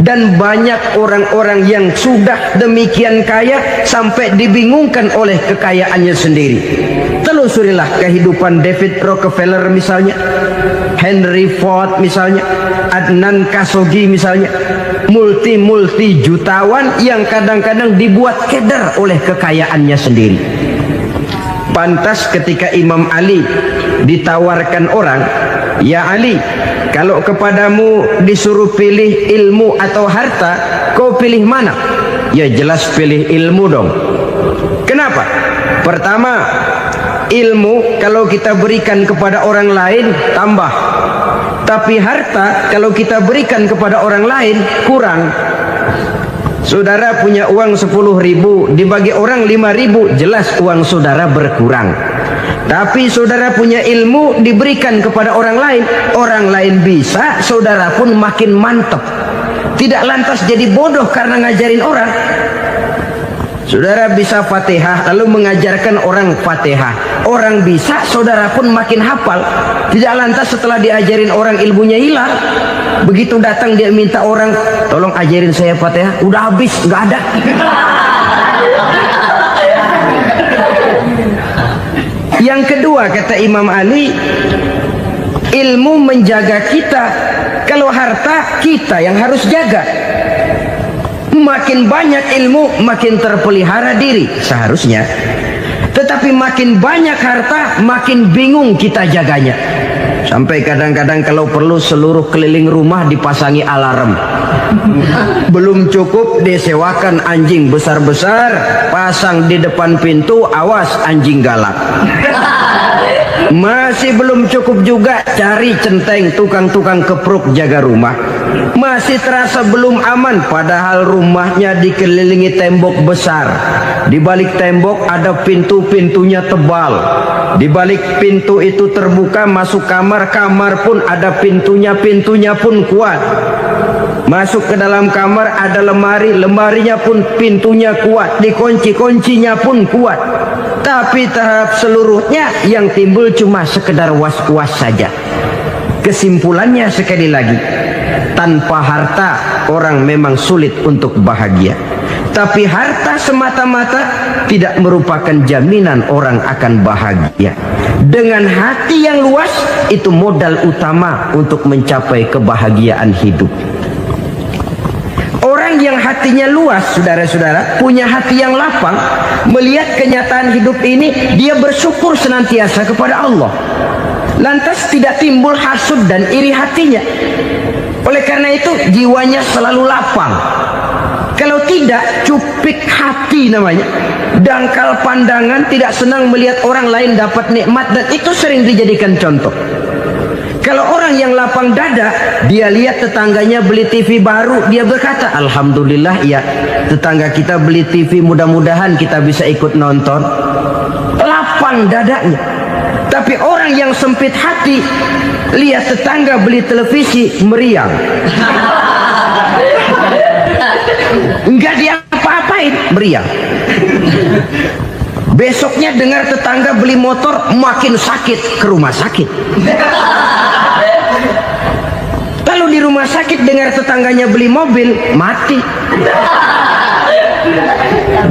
Dan banyak orang-orang yang sudah demikian kaya sampai dibingungkan oleh kekayaannya sendiri. Telusurilah kehidupan David Rockefeller misalnya, Henry Ford misalnya, Adnan Khashoggi misalnya, multi jutawan yang kadang-kadang dibuat keder oleh kekayaannya sendiri. Pantas ketika Imam Ali ditawarkan orang, "Ya Ali, kalau kepadamu disuruh pilih ilmu atau harta, kau pilih mana?" Ya jelas pilih ilmu dong. Kenapa? Pertama, ilmu kalau kita berikan kepada orang lain tambah. Tapi harta kalau kita berikan kepada orang lain kurang. Saudara punya uang 10.000, dibagi orang 5.000, jelas uang saudara berkurang. Tapi saudara punya ilmu diberikan kepada orang lain bisa, saudara pun makin mantap. Tidak lantas jadi bodoh karena ngajarin orang. Saudara bisa Fatihah lalu mengajarkan orang Fatihah. Orang bisa, saudara pun makin hafal. Tidak lantas setelah diajarin orang ilmunya hilang. Begitu datang dia minta orang, "Tolong ajarin saya Fatihah." Udah habis, nggak ada. Yang kedua kata Imam Ali, ilmu menjaga kita. Kalau harta kita yang harus jaga. Makin banyak ilmu makin terpelihara diri seharusnya. Tetapi makin banyak harta makin bingung kita jaganya. Sampai kadang-kadang kalau perlu seluruh keliling rumah dipasangi alarm. Belum cukup disewakan anjing besar-besar, pasang di depan pintu, awas anjing galak. Masih belum cukup juga cari centeng tukang-tukang kepruk jaga rumah. Masih terasa belum aman padahal rumahnya dikelilingi tembok besar. Di balik tembok ada pintu-pintunya tebal. Di balik pintu itu terbuka masuk kamar, kamar pun ada pintunya pun kuat. Masuk ke dalam kamar ada lemari, lemarinya pun pintunya kuat, dikunci, kuncinya pun kuat. Tapi terhadap seluruhnya yang timbul cuma sekedar was-was saja. Kesimpulannya sekali lagi, tanpa harta orang memang sulit untuk bahagia. Tapi harta semata-mata tidak merupakan jaminan orang akan bahagia. Dengan hati yang luas, itu modal utama untuk mencapai kebahagiaan hidup. Orang yang hatinya luas, saudara-saudara, punya hati yang lapang, melihat kenyataan hidup ini, dia bersyukur senantiasa kepada Allah. Lantas tidak timbul hasud dan iri hatinya. Oleh karena itu, jiwanya selalu lapang. Kalau tidak, cupik hati namanya. Dangkal pandangan, tidak senang melihat orang lain dapat nikmat, dan itu sering dijadikan contoh. Kalau orang yang lapang dada, dia lihat tetangganya beli TV baru, dia berkata, "Alhamdulillah ya, tetangga kita beli TV, mudah-mudahan kita bisa ikut nonton." Lapang dadanya. Tapi orang yang sempit hati, lihat tetangga beli televisi, meriang. Enggak dia apa-apain, meriang. Besoknya dengar tetangga beli motor, makin sakit, ke rumah sakit. Lalu di rumah sakit dengar tetangganya beli mobil, mati.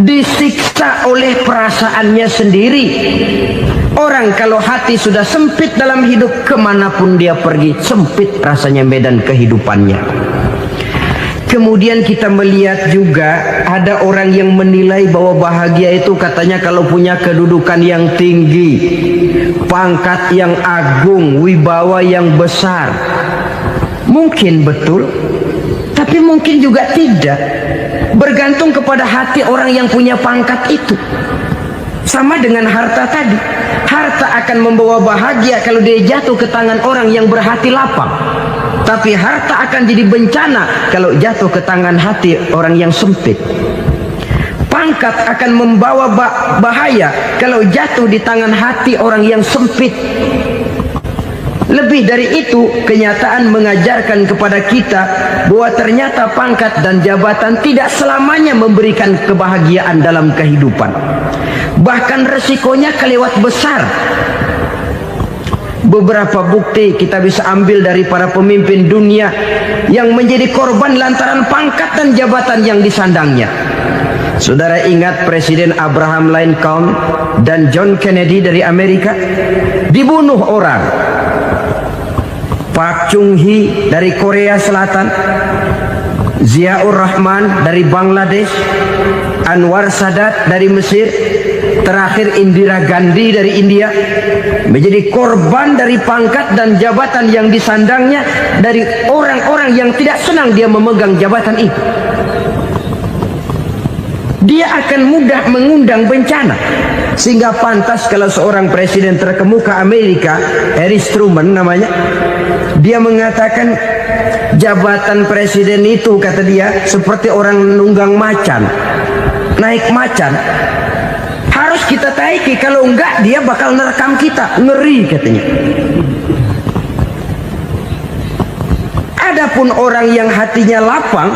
Disiksa oleh perasaannya sendiri. Orang kalau hati sudah sempit dalam hidup, kemanapun dia pergi, sempit rasanya medan kehidupannya. Kemudian kita melihat juga ada orang yang menilai bahwa bahagia itu katanya kalau punya kedudukan yang tinggi, pangkat yang agung, wibawa yang besar. Mungkin betul, tapi mungkin juga tidak. Bergantung kepada hati orang yang punya pangkat itu. Sama dengan harta tadi. Harta akan membawa bahagia kalau dia jatuh ke tangan orang yang berhati lapang. Tapi harta akan jadi bencana kalau jatuh ke tangan hati orang yang sempit. Pangkat akan membawa bahaya kalau jatuh di tangan hati orang yang sempit. Lebih dari itu, kenyataan mengajarkan kepada kita bahwa ternyata pangkat dan jabatan tidak selamanya memberikan kebahagiaan dalam kehidupan. Bahkan resikonya kelewat besar. Beberapa bukti kita bisa ambil dari para pemimpin dunia yang menjadi korban lantaran pangkat dan jabatan yang disandangnya. Saudara ingat Presiden Abraham Lincoln dan John Kennedy dari Amerika dibunuh orang. Park Chung-hee dari Korea Selatan, Ziaur Rahman dari Bangladesh, Anwar Sadat dari Mesir, terakhir Indira Gandhi dari India menjadi korban dari pangkat dan jabatan yang disandangnya dari orang-orang yang tidak senang dia memegang jabatan itu. Dia akan mudah mengundang bencana, sehingga pantas kalau seorang presiden terkemuka Amerika, Harry Truman namanya, dia mengatakan jabatan presiden itu, kata dia, seperti orang nunggang macan, naik macan. Harus kita taiki, kalau enggak dia bakal nerekam kita, ngeri katanya. Adapun orang yang hatinya lapang,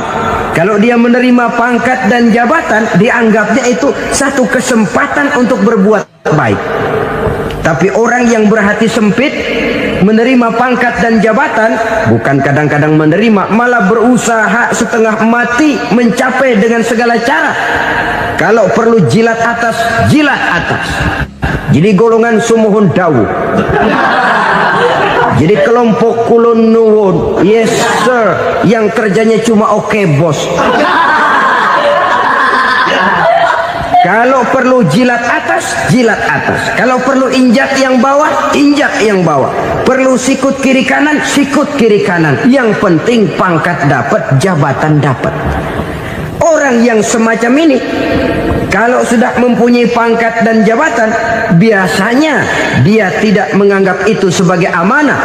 kalau dia menerima pangkat dan jabatan, dianggapnya itu satu kesempatan untuk berbuat baik. Tapi orang yang berhati sempit, menerima pangkat dan jabatan, bukan kadang-kadang menerima, malah berusaha setengah mati mencapai dengan segala cara. Kalau perlu jilat atas, jilat atas. Jadi golongan sumuhun dawu. Jadi kelompok kulon nuwun, yes sir, yang kerjanya cuma oke bos. Kalau perlu jilat atas, jilat atas. Kalau perlu injak yang bawah, injak yang bawah. Perlu sikut kiri kanan, sikut kiri kanan. Yang penting pangkat dapat, jabatan dapat. Orang yang semacam ini, kalau sudah mempunyai pangkat dan jabatan, biasanya dia tidak menganggap itu sebagai amanah,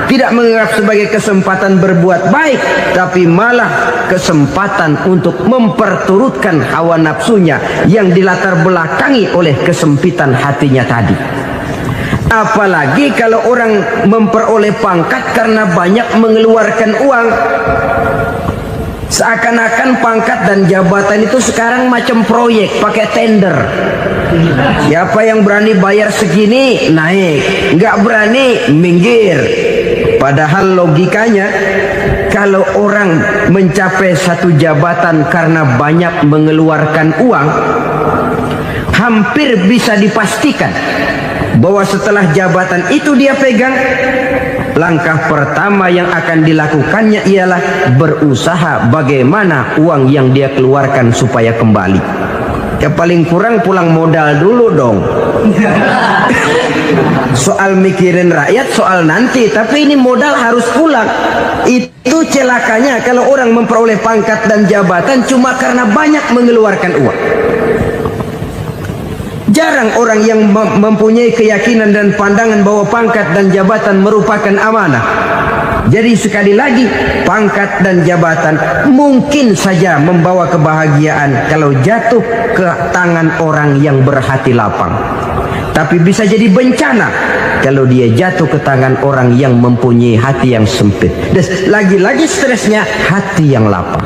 tidak menganggap sebagai kesempatan berbuat baik, tapi malah kesempatan untuk memperturutkan hawa nafsunya yang dilatar belakangi oleh kesempitan hatinya tadi. Apalagi kalau orang memperoleh pangkat karena banyak mengeluarkan uang. Seakan-akan pangkat dan jabatan itu sekarang macam proyek, pakai tender. Siapa yang berani bayar segini, naik. Nggak berani, minggir. Padahal logikanya, kalau orang mencapai satu jabatan karena banyak mengeluarkan uang, hampir bisa dipastikan bahwa setelah jabatan itu dia pegang, langkah pertama yang akan dilakukannya ialah berusaha bagaimana uang yang dia keluarkan supaya kembali. Ya paling kurang pulang modal dulu dong. Soal mikirin rakyat soal nanti, tapi ini modal harus pulang. Itu celakanya kalau orang memperoleh pangkat dan jabatan cuma karena banyak mengeluarkan uang. Jarang orang yang mempunyai keyakinan dan pandangan bahwa pangkat dan jabatan merupakan amanah. Jadi sekali lagi, pangkat dan jabatan mungkin saja membawa kebahagiaan kalau jatuh ke tangan orang yang berhati lapang. Tapi bisa jadi bencana kalau dia jatuh ke tangan orang yang mempunyai hati yang sempit. Dan lagi-lagi stresnya hati yang lapang.